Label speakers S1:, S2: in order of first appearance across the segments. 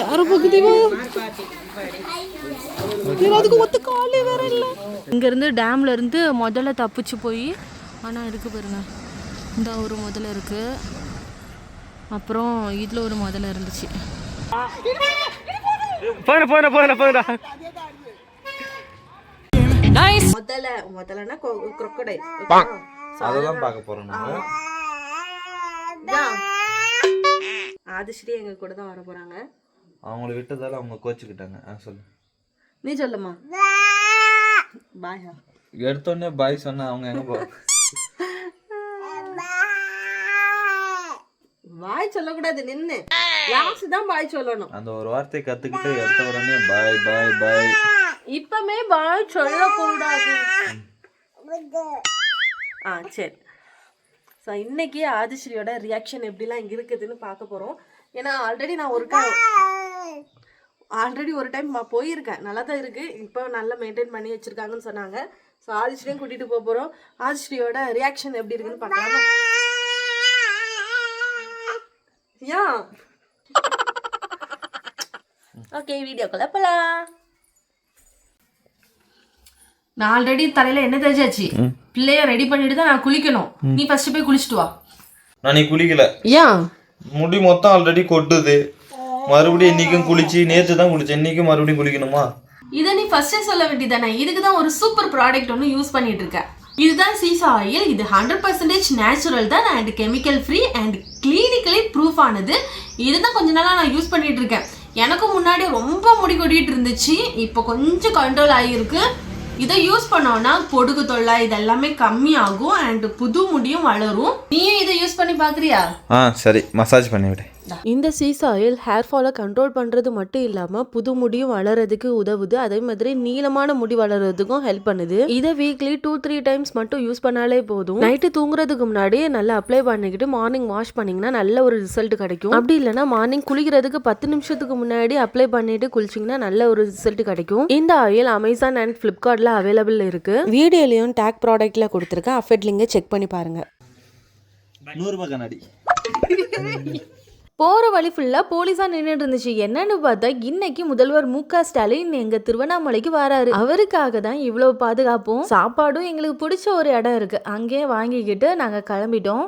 S1: யார பக்கத்துவா அதுக்கு ஒத்த காலே வேற இல்ல. இங்க இருந்து டேம்ல இருந்து முதல்ல தப்பிச்சு போய் ஆனா இருக்கு பாருங்க, இந்த ஒரு முதல்ல இருக்கு, அப்புறம் இதுல ஒரு முதல்ல இருந்துச்சு.
S2: போடா போடா போடா போடா.
S1: நைஸ். முதல்லனா crocodile.
S3: அதெல்லாம் பார்க்க போறோம் நாங்க.
S1: ஆதிஸ்ரீ எங்க கூட தான் வர போறாங்க.
S3: அவங்கள விட்டதால அவங்க கோச்சுக்கிட்டாங்க. சொல்லு,
S1: நீ சொல்லுமா. பாய்.
S3: எடுத்தோடனே பாய் சொன்னா அவங்க எங்க போ.
S1: பாய் சொல்லக்கூடாது, நின்னு லாஸ்ட் தான் பாய் சொல்லணும்.
S3: அந்த ஒரு வார்த்தையை கத்துக்கிட்டு எடுத்த உடனே பாய் பாய் பாய்.
S1: இப்பமே பாய் சொல்லக்கூடாது. சரி. ஸோ இன்னைக்கு ஆதிஸ்ரீயோட ரியாக்ஷன் எப்படிலாம் இருக்குதுன்னு பார்க்க போகிறோம். ஏன்னா ஆல்ரெடி ஒரு டைம் போயிருக்கேன், நல்லா தான் இருக்குது. இப்போ நல்லா மெயின்டைன் பண்ணி வச்சுருக்காங்கன்னு சொன்னாங்க. ஸோ ஆதிஸ்ரீயும் கூட்டிகிட்டு போக போகிறோம். ஆதிஸ்ரீயோட ரியாக்ஷன் எப்படி இருக்குன்னு பார்க்கலாமா? ஓகே, வீடியோக்குள்ள போலாம். நான் ஆல்ரெடி தலையில என்ன தேய்ச்சாச்சு, பிள்ளைய ரெடி பண்ணிட்டு தான் நான் குளிக்கணும். நீ ஃபர்ஸ்ட் போய் குளிச்சுட்டு வா.
S3: நான் நீ குளிக்கல.
S1: ஏன்?
S3: முடி மொத்தம் ஆல்ரெடி கொட்டுது. மறுபடியும் இன்னைக்கும் குளிச்சு, நேத்து தான் குளிச்சேன், இன்னைக்கும் மறுபடியும் குளிக்கணுமா?
S1: இதை நீ ஃபர்ஸ்டே சொல்ல வேண்டியதானே. இதுக்கு தான் ஒரு சூப்பர் ப்ராடக்ட் ஒன்று யூஸ் பண்ணிட்டு இருக்கேன். இதுதான் சீசா ஆயில். இது 100% நேச்சுரல் தான் and chemical free and clinically proof ஆனது. இதுதான் கொஞ்ச நாளாக நான் யூஸ் பண்ணிட்டு இருக்கேன். எனக்கும் முன்னாடி ரொம்ப முடி கொட்டிட்டு இருந்துச்சு, இப்போ கொஞ்சம் கண்ட்ரோல் ஆகியிருக்கு. இதை யூஸ் பண்ணோம்னா பொடுகு தொல்லை இதெல்லாமே கம்மி ஆகும் அண்ட் புது முடியும் வளரும். நீயும் இதை யூஸ் பண்ணி பாக்குறியா?
S3: சரி, மசாஜ் பண்ணி விடு.
S1: இந்த சீஸ் ஆயில் ஹேர் ஃபாலை கண்ட்ரோல் பண்ணுறது மட்டும் இல்லாமல் புது முடியும் வளர்கிறதுக்கு உதவுது. அதே மாதிரி நீளமான முடி வளர்கிறதுக்கும் ஹெல்ப் பண்ணுது. இதை வீக்லி 2-3 டைம்ஸ் மட்டும் யூஸ் பண்ணாலே போதும். நைட்டு தூங்குறதுக்கு முன்னாடி நல்லா அப்ளை பண்ணிக்கிட்டு மார்னிங் வாஷ் பண்ணிங்கன்னா நல்ல ஒரு ரிசல்ட் கிடைக்கும். அப்படி இல்லைன்னா மார்னிங் குளிக்கிறதுக்கு 10 நிமிஷத்துக்கு முன்னாடி அப்ளை பண்ணிட்டு குளிச்சிங்கன்னா நல்ல ஒரு ரிசல்ட் கிடைக்கும். இந்த ஆயில் அமேசான் அண்ட் ஃப்ளிப்கார்ட்டில் அவைலபிள் இருக்கு. வீடியோலையும் டேக் ப்ராடக்ட்ல கொடுத்துருக்கேன், அஃபெட் லிங்கை செக் பண்ணி பாருங்க.
S3: 100 ரூபாய் கண்ணாடி.
S1: போகிற வழி ஃபுல்லாக போலீஸாக நின்றுட்டு இருந்துச்சு. என்னன்னு பார்த்தா இன்னைக்கு முதல்வர் மு.க. ஸ்டாலின் எங்கள் திருவண்ணாமலைக்கு வராரு. அவருக்காக தான் இவ்வளோ பாதுகாப்பும் சாப்பாடும். எங்களுக்கு பிடிச்ச ஒரு இடம் இருக்குது, அங்கேயே வாங்கிக்கிட்டு நாங்கள் கிளம்பிட்டோம்.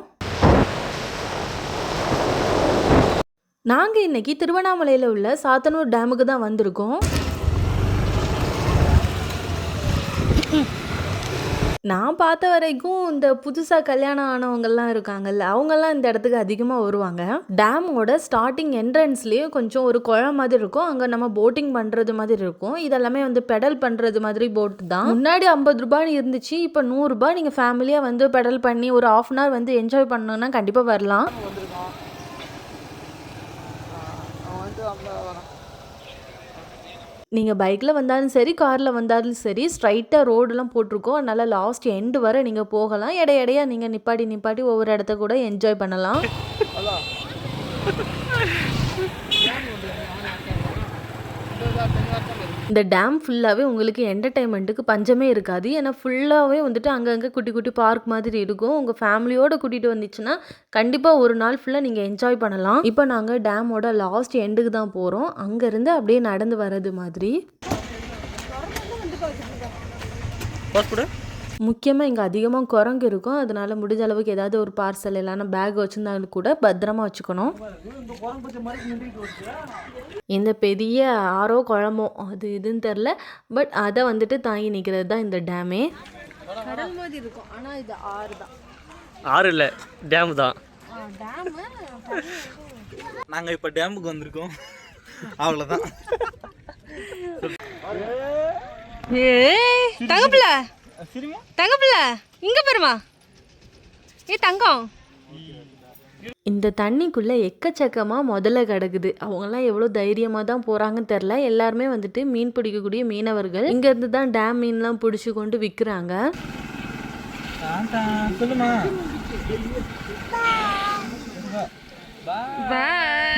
S1: நாங்கள் இன்னைக்கு திருவண்ணாமலையில் உள்ள சாத்தனூர் டேமுக்கு தான் வந்திருக்கோம். நான் பார்த்த வரைக்கும் இந்த புதுசாக கல்யாணம் ஆனவங்கெல்லாம் இருக்காங்கல்ல, அவங்கெல்லாம் இந்த இடத்துக்கு அதிகமாக வருவாங்க. டேமோட ஸ்டார்டிங் என்ட்ரன்ஸ்லேயே கொஞ்சம் ஒரு குளம் மாதிரி இருக்கும், அங்கே நம்ம போட்டிங் பண்ணுறது மாதிரி இருக்கும். இதெல்லாமே வந்து பெடல் பண்ணுறது மாதிரி போட்டு தான். முன்னாடி 50 ரூபான்னு இருந்துச்சு, இப்போ 100 ரூபாய். நீங்கள் ஃபேமிலியாக வந்து பெடல் பண்ணி ஒரு 1/2 hour வந்து என்ஜாய் பண்ணணுன்னா கண்டிப்பாக வரலாம். நீங்கள் பைக்கில் வந்தாலும் சரி, காரில் வந்தாலும் சரி, ஸ்ட்ரைட்டாக ரோடெலாம் போட்டிருக்கோம். அதனால் லாஸ்ட் எண்டு வரை நீங்கள் போகலாம். இடையா நீங்கள் நிப்பாட்டி ஒவ்வொரு இடத்த கூட என்ஜாய் பண்ணலாம். இந்த டேம் ஃபுல்லாகவே உங்களுக்கு என்டர்டைன்மெண்ட்டுக்கு பஞ்சமே இருக்காது. ஏன்னா ஃபுல்லாகவே வந்துட்டு அங்கங்கே குட்டி குட்டி பார்க் மாதிரி இருக்கும். உங்கள் ஃபேமிலியோடு கூட்டிகிட்டு வந்துச்சுன்னா கண்டிப்பாக ஒரு நாள் ஃபுல்லாக நீங்கள் என்ஜாய் பண்ணலாம். இப்போ நாங்கள் டேமோட லாஸ்ட் எண்டுக்கு தான் போகிறோம். அங்கேருந்து அப்படியே நடந்து வர்றது மாதிரி. முக்கியமாக இங்கே அதிகமாக குரங்கு இருக்கும். அதனால முடிஞ்ச அளவுக்கு ஏதாவது ஒரு பார்சல் இல்லைன்னா பேக் வச்சுருந்தாலும் கூட பத்திரமா வச்சுக்கணும். இந்த பெரிய ஆறோ குளமோ அது இதுன்னு தெரில, பட் அதை வந்துட்டு தாங்கி நிற்கிறது தான் இந்த டேமே. கடல் மாதிரி இருக்கும், ஆனால் இது ஆறு தான்.
S2: ஆறு இல்லை, டேம் தான்.
S3: நாங்கள் இப்போ டேமுக்கு வந்திருக்கோம், அவ்வளோதான்.
S1: தங்கப்பிள்ள தங்கப்பிள்ள இங்க பாருமா. தங்கம், இந்த தண்ணிக்குள்ளே எக்கச்சக்கமாக முதல்ல கிடக்குது. அவங்கெல்லாம் எவ்வளோ தைரியமாக தான் போகிறாங்கன்னு தெரில. எல்லாருமே வந்துட்டு மீன் பிடிக்கக்கூடிய மீனவர்கள். இங்கேருந்து தான் டேம் மீன்லாம் பிடிச்சி கொண்டு விற்கிறாங்க.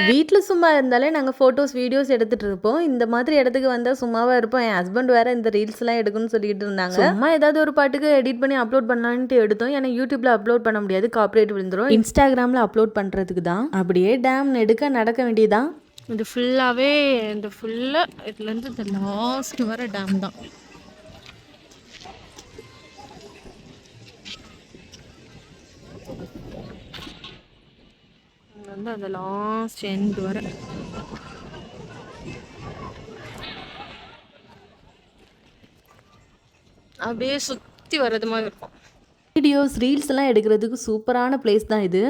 S1: வீட்டில் சும்மா இருந்தாலே நாங்கள் ஃபோட்டோஸ் வீடியோஸ் எடுத்துகிட்டு இருப்போம். இந்த மாதிரி இடத்துக்கு வந்தால் சும்மாவாக இருப்போம். என் ஹஸ்பண்ட் வேறு இந்த ரீல்ஸ்லாம் எடுக்கணும்னு சொல்லிட்டு இருந்தாங்க. சும்மா ஏதாவது ஒரு பாட்டுக்கு எடிட் பண்ணி அப்லோட் பண்ணலான்ட்டு எடுத்தோம். ஏன்னா யூடியூப்பில் அப்லோட் பண்ண முடியாது, காப்பிரைட் விழுந்துடும். இன்ஸ்டாகிராமில் அப்லோட் பண்ணுறதுக்கு தான். அப்படியே டேம் நெடுக்க நடக்க வேண்டியதான்.
S4: இது ஃபுல்லாகவே இந்த ஃபுல்லாக இதுலேருந்து இந்த லாஸ்ட் வர டேம் தான். வந்து அந்த லாஸ்ட் எண்ட் வர அப்படியே சுற்றி வர்றது மாதிரி இருக்கும்.
S1: வீடியோஸ் ரீல்ஸ் எல்லாம் எடுக்கிறதுக்கு சூப்பரான பிளேஸ் தான் இது.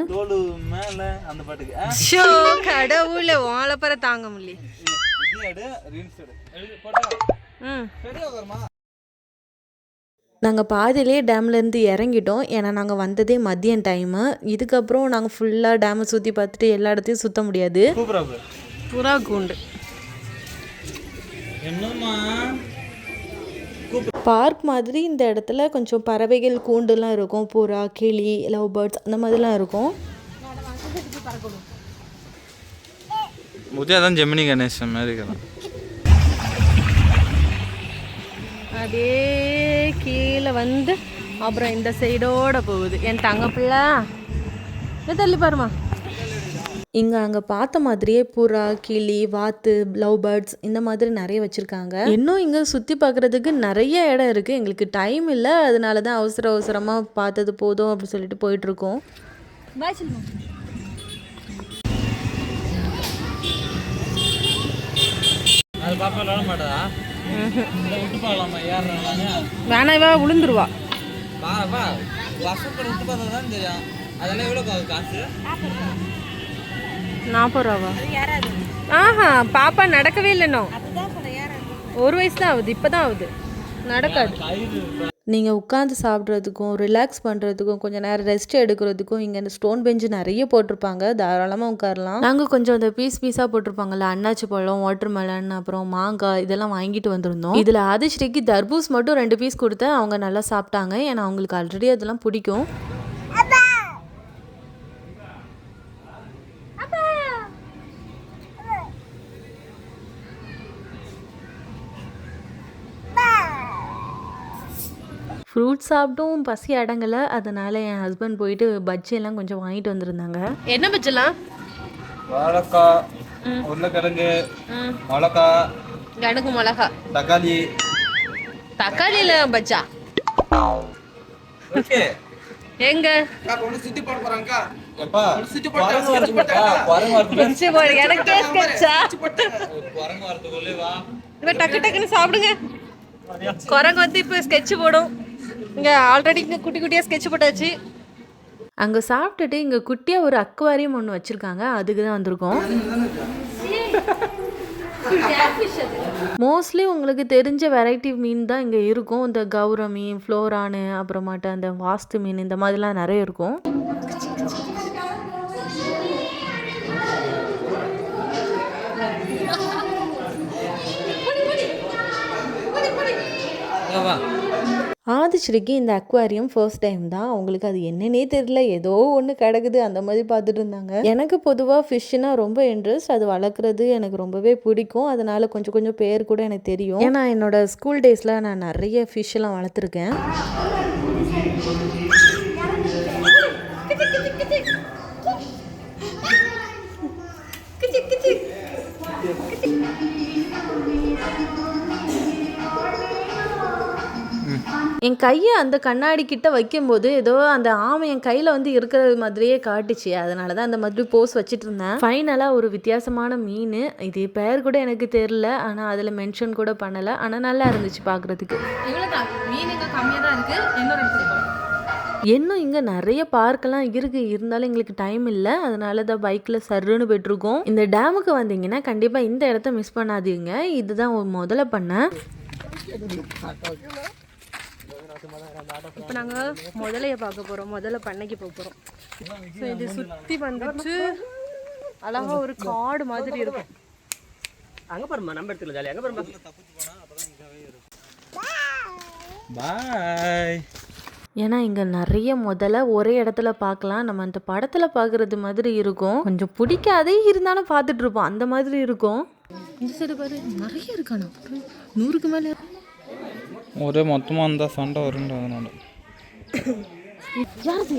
S4: ஷோ கடவுள வாழைப்பற தாங்க முடியல.
S1: நாங்கள் பாதியிலே டேம்லேருந்து இறங்கிட்டோம். ஏன்னா நாங்கள் வந்ததே மதியம் டைமு. இதுக்கப்புறம் நாங்கள் ஃபுல்லாக டேமை சுற்றி பார்த்துட்டு எல்லா இடத்தையும் சுற்ற முடியாது.
S4: புறா கூண்டு
S1: பார்க் மாதிரி இந்த இடத்துல கொஞ்சம் பறவைகள் கூண்டுலாம் இருக்கும். புறா, கிளி, லவ் பேர்ட்ஸ் அந்த மாதிரிலாம் இருக்கும்.
S3: அதான் ஜெமினி கணேசன் மாதிரி இருக்கலாம்.
S4: அப்படியே கீழே வந்து அப்புறம் இந்த சைடோட போகுது. என் தங்க பிள்ளை தள்ளி பாருமா.
S1: இங்கே அங்கே பார்த்த மாதிரியே புறா, கிளி, வாத்து, லவ் பேர்ட்ஸ் இந்த மாதிரி நிறைய வச்சுருக்காங்க. இன்னும் இங்கே சுற்றி பார்க்குறதுக்கு நிறைய இடம் இருக்குது. எங்களுக்கு டைம் இல்லை, அதனால தான் அவசரமாக பார்த்தது போதும் அப்படி சொல்லிட்டு போயிட்டுருக்கோம்.
S4: வேணாவா விழுந்துருவா. ₹40. ஆஹா, பாப்பா நடக்கவே இல்லைனோ. 1 வயசு தான் ஆகுது, இப்போதான் ஆகுது, நடக்காது.
S1: நீங்கள் உட்காந்து சாப்பிட்றதுக்கும் ரிலாக்ஸ் பண்ணுறதுக்கும் கொஞ்சம் நேரம் ரெஸ்ட் எடுக்கிறதுக்கும் இங்கே இந்த ஸ்டோன் பெஞ்சு நிறைய போட்டிருப்பாங்க. தாராளமாக உட்காரலாம். நாங்கள் கொஞ்சம் அந்த பீஸாக போட்டிருப்பாங்கல்ல, அன்னாச்சி பழம், வாட்டர்மெலன், அப்புறம் மாங்காய் இதெல்லாம் வாங்கிட்டு வந்திருந்தோம். இதில் ஆதிஸ்ரீக்கு தர்பூஸ் மட்டும் 2 பீஸ் கொடுத்தேன். அவங்க நல்லா சாப்பிட்டாங்க. ஏன்னா அவங்களுக்கு ஆல்ரெடி அதெல்லாம் பிடிக்கும். ஃப்ரூட்ஸ் சாப்பிட்டும் பசி அடங்கலை. அதனால் என் ஹஸ்பண்ட் போயிட்டு பஜ்ஜியெல்லாம் கொஞ்சம் வாங்கிட்டு வந்திருந்தாங்க.
S4: என்ன பஜ்ஜெல்லாம்?
S3: வாழைக்காய், உருளைக்கிழங்கு, மிளகா,
S4: கடுகு மிளகா, தக்காளியில பஜ்ஜா எங்க டக்கு டக்குன்னு சாப்பிடுங்க. குரங்கு வந்து இப்போ ஸ்கெட்ச் போடும். இங்க ஆல்ரெடி இங்க குட்டி குட்டியா ஸ்கெட்ச் போட்டாச்சு.
S1: அங்கே சாப்பிட்டுட்டு இங்கே குட்டியாக ஒரு அக்வாரியம் ஒன்று வச்சுருக்காங்க. அதுக்கு தான் வந்திருக்கோம். மோஸ்ட்லி உங்களுக்கு தெரிஞ்ச வெரைட்டி மீன் தான் இங்கே இருக்கும். இந்த கௌரமி, ஃப்ளோரானு, அப்புறமாட்ட அந்த வாஸ்து மீன், இந்த மாதிரிலாம் நிறைய இருக்கும். ஆதிஸ்ரீக்கு இந்த அக்வாரியம் ஃபர்ஸ்ட் டைம் தான். அவங்களுக்கு அது என்னன்னே தெரியல, ஏதோ ஒன்று கிடக்குது அந்த மாதிரி பார்த்துட்டு இருந்தாங்க. எனக்கு பொதுவாக ஃபிஷ்ஷுனா ரொம்ப இன்ட்ரெஸ்ட். அது வளர்க்குறது எனக்கு ரொம்பவே பிடிக்கும். அதனால கொஞ்சம் கொஞ்சம் பேர் கூட எனக்கு தெரியும். ஏன்னா என்னோட ஸ்கூல் டேஸில் நான் நிறைய ஃபிஷ்ஷெல்லாம் வளர்த்துருக்கேன். என் கையை அந்த கண்ணாடி கிட்ட வைக்கும்போது ஏதோ அந்த ஆமை என் கையில் வந்து இருக்கிறது மாதிரியே காட்டுச்சு. அதனால தான் அந்த மாதிரி போஸ் வச்சுட்டு இருந்தேன். ஃபைனலாக ஒரு வித்தியாசமான மீன், இது பேர் கூட எனக்கு தெரியல, ஆனால் அதில் மென்ஷன் கூட பண்ணலை. ஆனால் நல்லா இருந்துச்சு பார்க்குறதுக்கு. இன்னும் இங்கே நிறைய பார்க்கெல்லாம் இருக்குது, இருந்தாலும் எங்களுக்கு டைம் இல்லை. அதனால தான் பைக்கில் சர்ருன்னு போய்ட்டுருக்கோம். இந்த டேமுக்கு வந்தீங்கன்னா கண்டிப்பாக இந்த இடத்த மிஸ் பண்ணாதீங்க. இதுதான் முதல்ல பண்ணேன்.
S4: இப்போ நாங்கள் முதலைய பார்க்க போகிறோம், முதல்ல பண்ணைக்கு போக போகிறோம். ஸோ இது சுற்றி வந்துட்டு அழகாக ஒரு காடு மாதிரி இருக்கும்.
S2: அங்கே பாருமா, நம்ம இடத்துல ஜாலியாக அங்கே பாருமா.
S3: பாய்.
S1: ஏன்னா இங்கே நிறைய முதல்ல ஒரே இடத்துல பார்க்கலாம். நம்ம அந்த படத்தில் பார்க்குறது மாதிரி இருக்கும். கொஞ்சம் பிடிக்காதே இருந்தாலும் பார்த்துட்டு இருப்போம், அந்த மாதிரி இருக்கும்.
S4: இந்த சைடு பாரு நிறைய இருக்கானா, 100க்கு மேலே.
S5: ஒரே மொத்தமாக இருந்தால் சண்டை வரும்ன்ற அதனால.
S4: யாரு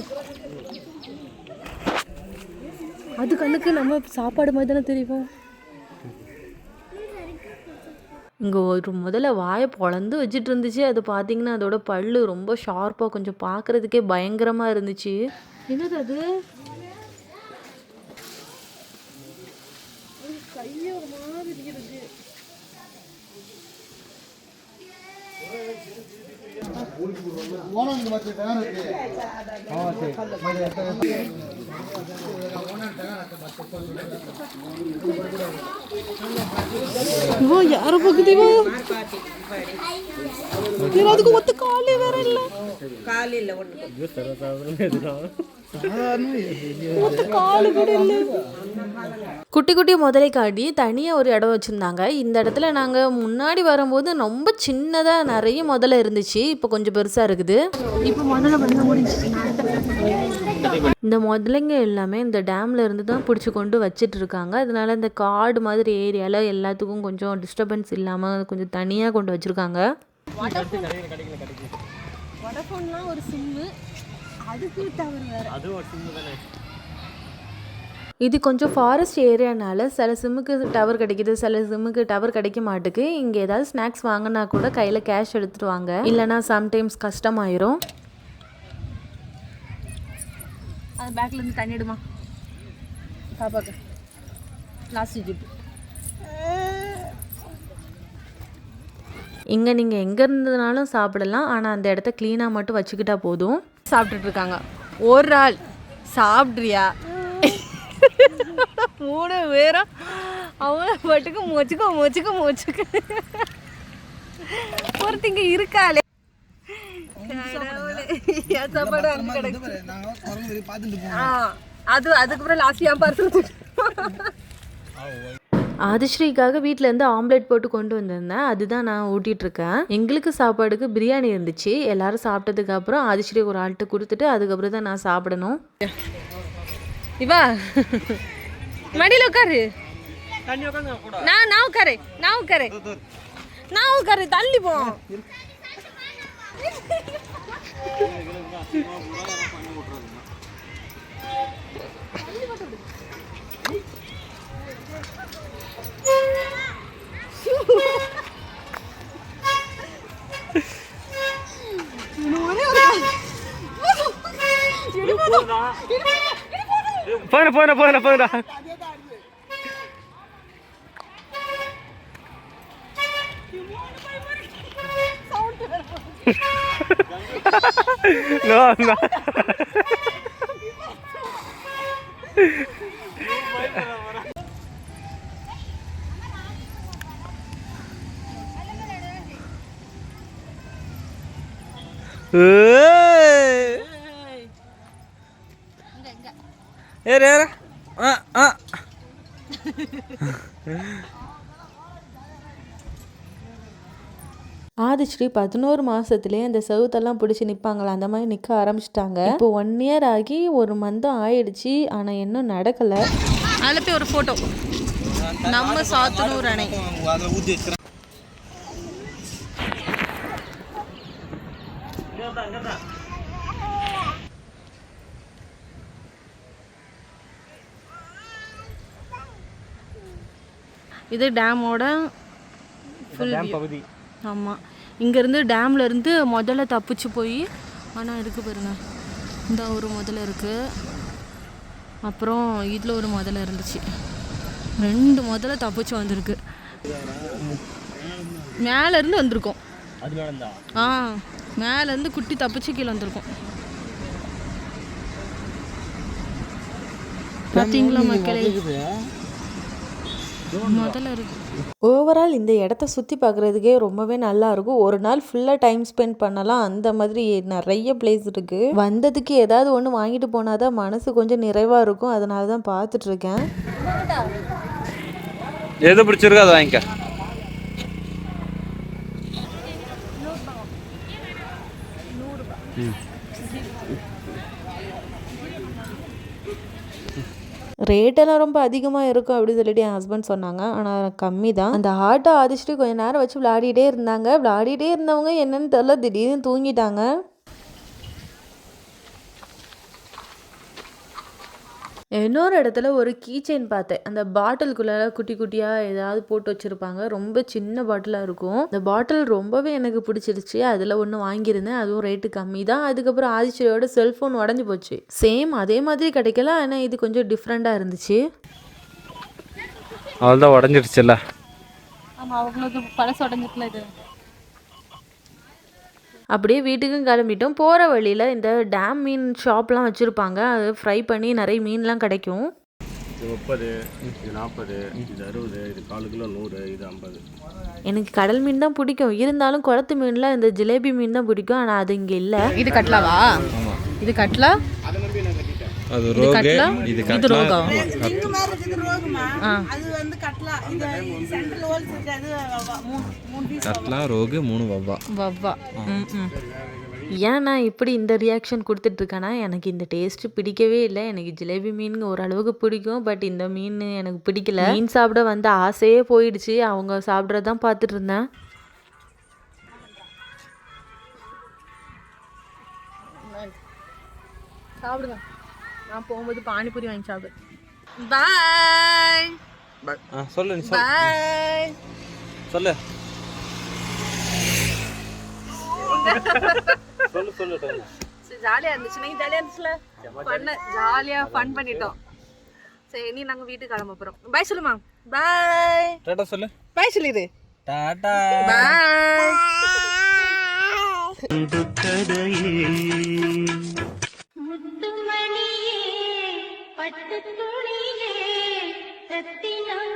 S4: அது? கண்ணுக்கு நம்ம சாப்பாடு மாதிரி தானே தெரியும்.
S1: இங்கே ஒரு முதல்ல வாயை பொளந்து வச்சுட்டு இருந்துச்சு. அது பார்த்தீங்கன்னா அதோட பல்லு ரொம்ப ஷார்ப்பாக கொஞ்சம் பார்க்குறதுக்கே பயங்கரமாக இருந்துச்சு.
S4: என்னது அது? யாரை பக்கத்தீவா அதுக்கு ஒத்து காலே வேற இல்ல.
S1: குட்டி குட்டி முதலை காட்டி தனியாக ஒரு இடம் வச்சுருந்தாங்க. இந்த இடத்துல நாங்கள் முன்னாடி வரும்போது ரொம்ப சின்னதாக நிறைய முதல்ல இருந்துச்சு. இப்போ கொஞ்சம் பெருசாக இருக்குது.
S4: இப்போ முதல்ல
S1: இந்த முதலைங்க எல்லாமே இந்த டேம்ல இருந்து தான் பிடிச்சி கொண்டு வச்சிட்டு இருக்காங்க. அதனால இந்த காடு மாதிரி ஏரியாவில் எல்லாத்துக்கும் கொஞ்சம் டிஸ்டர்பன்ஸ் இல்லாமல் கொஞ்சம் தனியாக கொண்டு வச்சுருக்காங்க.
S4: வடஃபோன்லாம் ஒரு சிம்மு, அதுக்கு டவர் வேற.
S2: அது ஒரு சிம்மு தானே.
S1: இது கொஞ்சம் ஃபாரஸ்ட் ஏரியானால சில சிம்முக்கு டவர் கிடைக்கிது, சில சிம்முக்கு டவர் கிடைக்க மாட்டுக்கு. இங்கே ஏதாவது ஸ்நாக்ஸ் வாங்கினா கூட கையில் கேஷ் எடுத்துகிட்டு வாங்க, இல்லைனா சம்டைம்ஸ் கஷ்டமாயிரும்.
S4: அது பேக்ல இருந்து தண்ணி எடுமா பாப்பாக்கு. Last zip.
S1: இங்கே நீங்கள் எங்கே இருந்ததுனாலும் சாப்பிடலாம், ஆனால் அந்த இடத்த க்ளீனாக மட்டும் வச்சுக்கிட்டா போதும்.
S4: சாப்பிட்டுட்டு இருக்காங்க. ஒரு ஆள் சாப்பிட்றியா? 3 பேரும் அவங்கள பாட்டுக்கு மொச்சுக்க ஒருத்திங்க இருக்காளே. சாப்பாடு அதுக்கப்புறம் லாஸ்ட் என் பார்சல்.
S1: ஆதிஸ்ரீக்காக வீட்டிலேருந்து ஆம்லெட் போட்டு கொண்டு வந்திருந்தேன், அதுதான் நான் ஊட்டிகிட்ருக்கேன். எங்களுக்கு சாப்பாடுக்கு பிரியாணி இருந்துச்சு. எல்லோரும் சாப்பிட்டதுக்கப்புறம் ஆதிஸ்ரீ ஒரு ஆள்கிட்ட கொடுத்துட்டு அதுக்கப்புறம் தான் நான் சாப்பிடணும்.
S4: இவா மடியில் உட்காரு. நான் உட்காரு தள்ளி போ.
S2: போயிடா.
S1: ஆதிஸ்ரீ 11 மாசத்துலேயே அந்த செவுத்தெல்லாம் பிடிச்சி நிற்பாங்களா, அந்த மாதிரி நிற்க ஆரம்பிச்சிட்டாங்க. இப்போ 1 year ஆகி 1 month ஆயிடுச்சு, ஆனால் இன்னும் நடக்கலை.
S4: அதில் போய் ஒரு ஃபோட்டோ. நம்ம சாத்தனூர் அணை. இது டேமோட ஃபுல்
S2: பகுதி.
S4: ஆமாம், இங்கேருந்து டேம்லேருந்து முதல்ல தப்பிச்சு போய், ஆனால் இருக்குது பாருங்க, இந்த ஒரு முதல்ல இருக்குது, அப்புறம் இதில் ஒரு முதல்ல இருந்துச்சு, 2 முதல்ல தப்பிச்சு வந்திருக்கு. மேலேருந்து வந்திருக்கோம். மேலேருந்து குட்டி தப்பிச்சு கீழே வந்திருக்கோம். பார்த்தீங்களா மக்களே, முதல்ல இருக்கு.
S1: ஓவரால் இந்த இடத்த சுற்றி பார்க்குறதுக்கே ரொம்பவே நல்லா இருக்கும். ஒரு நாள் ஃபுல்லாக டைம் ஸ்பெண்ட் பண்ணலாம், அந்த மாதிரி நிறைய பிளேஸ் இருக்குது. வந்ததுக்கு ஏதாவது ஒன்று வாங்கிட்டு போனால் தான் மனசு கொஞ்சம் நிறைவாக இருக்கும், அதனால தான் பார்த்துட்ருக்கேன்.
S5: எது பிடிச்சிருக்கோ அதை வாங்கிக்க.
S1: ரேட்டெல்லாம் ரொம்ப அதிகமாக இருக்கும் அப்படின்னு சொல்லிட்டு என் ஹஸ்பண்ட் சொன்னாங்க. ஆனால் கம்மி தான். அந்த ஆட்டோ ஆடிச்சுட்டு கொஞ்ச நேரம் வச்சு விளையாடிட்டே இருந்தாங்க. விளையாடிட்டே இருந்தவங்க என்னன்னு தெரியல, திடீர்னு தூங்கிட்டாங்க. இன்னொரு இடத்துல ஒரு கீ செயின் பார்த்தேன். அந்த பாட்டிலுக்குள்ள குட்டி குட்டியாக ஏதாவது போட்டு வச்சுருப்பாங்க. ரொம்ப சின்ன பாட்டிலாக இருக்கும். இந்த பாட்டில் ரொம்பவே எனக்கு பிடிச்சிருச்சு. அதில் ஒன்று வாங்கியிருந்தேன். அதுவும் ரேட்டு கம்மி தான். அதுக்கப்புறம் ஆதிச்சயோட செல்ஃபோன் உடஞ்சி போச்சு. சேம் அதே மாதிரி கிடைக்கல, ஆனால் இது கொஞ்சம் டிஃப்ரெண்ட்டாக இருந்துச்சு.
S2: அவள்தான் உடஞ்சிருச்சுல்ல.
S4: ஆமாம், அவங்களுக்கு பழசு உடஞ்சிருக்குல இது.
S1: அப்படியே வீட்டுக்கும் கிளம்பிட்டோம். போகிற வழியில் இந்த டேம் மீன் ஷாப்லாம் வச்சுருப்பாங்க. அது ஃப்ரை பண்ணி நிறைய மீன்லாம் கிடைக்கும்.
S2: இது 30, இது 40, இது 60, இது 4 கிலோ 100, இது 50.
S1: எனக்கு கடல் மீன் தான் பிடிக்கும். இருந்தாலும் குளத்து மீனில் இந்த ஜிலேபி மீன் தான் பிடிக்கும். ஆனால் அது இங்கே இல்லை.
S4: இது கட்லாவா? இது கட்லா,
S5: அது
S4: இது
S5: ரோகு,
S4: கட்லா,
S5: இது
S4: இது ரோகா.
S5: கட்லா, ரோகு, 3 வவ்வா.
S4: வவ்வா.
S1: ஏன் நான் இப்படி இந்த ரியாக்ஷன் கொடுத்துட்ருக்கேன்னா, எனக்கு இந்த டேஸ்ட்டு பிடிக்கவே இல்லை. எனக்கு ஜிலேபி மீன் ஓரளவுக்கு பிடிக்கும். பட் இந்த மீன் எனக்கு பிடிக்கல. மீன் சாப்பிட வந்து ஆசையே போயிடுச்சு. அவங்க சாப்பிட்றதான் பார்த்துட்டு இருந்தேன்.
S4: சாப்பிடுங்க. நான் போகும்போது பானிபூரி வாங்கி சாப்பிடு. பாய்
S5: சொல்லு நீ
S4: பாய்.
S5: சொல்லு.
S4: ஜாலியாக இருந்துச்சு. நீங்கள் ஜாலியாக இருந்துச்சுல? ஜாலியாக ஃபன் பண்ணிட்டோம். சரி, இனி நாங்கள் வீட்டுக்கு கிளம்ப போகிறோம். பாய் சொல்லுமா. பாய்.
S5: டாடா சொல்லு.
S4: பாய் சொல்லிடு.
S5: டாடா.
S4: பாய்.
S6: முத்துமணியே பட்டு துணியே ரத்தினம்